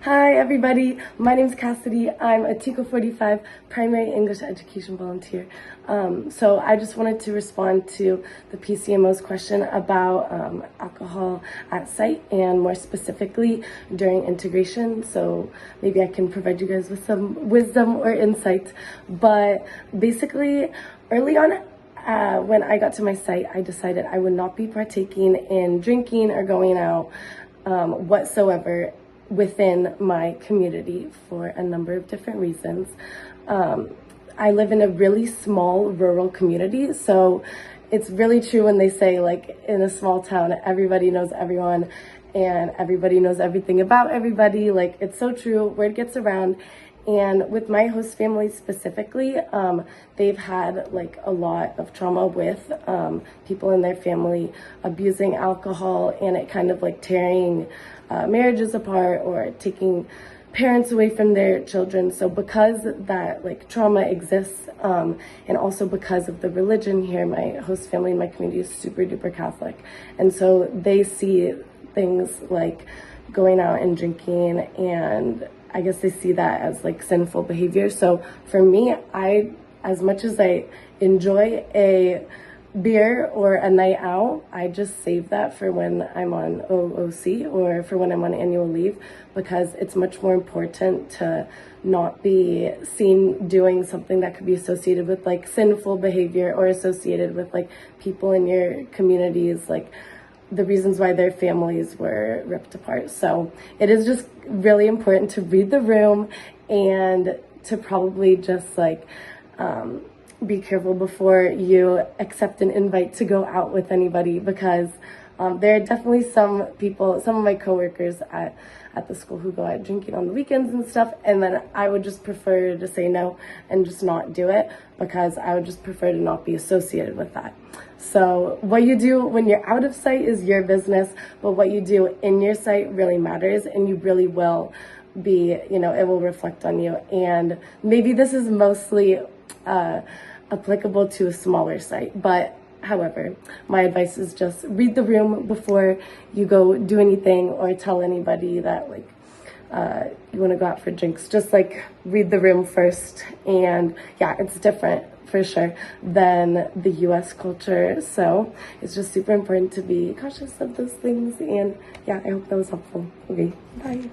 Hi everybody, my name is Cassidy. I'm a TICO 45 primary English education volunteer. So I just wanted to respond to the PCMO's question about alcohol at site and more specifically during integration. So maybe I can provide you guys with some wisdom or insight. But basically, early on, when I got to my site, I decided I would not be partaking in drinking or going out whatsoever within my community for a number of different reasons. I live in a really small rural community, so it's really true when they say, like, in a small town, everybody knows everyone and everybody knows everything about everybody. Like, it's so true, word gets around. And with my host family specifically, they've had like a lot of trauma with people in their family abusing alcohol and it kind of like tearing marriages apart or taking parents away from their children. So because that like trauma exists, and also because of the religion here, my host family in my community is super duper Catholic. And so they see things like going out and drinking, and I guess they see that as like sinful behavior. So for me, as much as I enjoy a beer or a night out, I just save that for when I'm on OOC or for when I'm on annual leave, because it's much more important to not be seen doing something that could be associated with like sinful behavior or associated with like people in your communities, like the reasons why their families were ripped apart. So it is just really important to read the room and to probably just like be careful before you accept an invite to go out with anybody, because there are definitely some people, some of my coworkers at the school who go out drinking on the weekends and stuff, and then I would just prefer to say no and just not do it, because I would just prefer to not be associated with that. So what you do when you're out of sight is your business, but what you do in your sight really matters, and you really will be, you know, it will reflect on you. And maybe this is mostly applicable to a smaller site, but however, my advice is just read the room before you go do anything or tell anybody that like you want to go out for drinks. Just like read the room first. And yeah, it's different for sure than the US culture, so it's just super important to be cautious of those things. And yeah, I hope that was helpful. Okay, bye.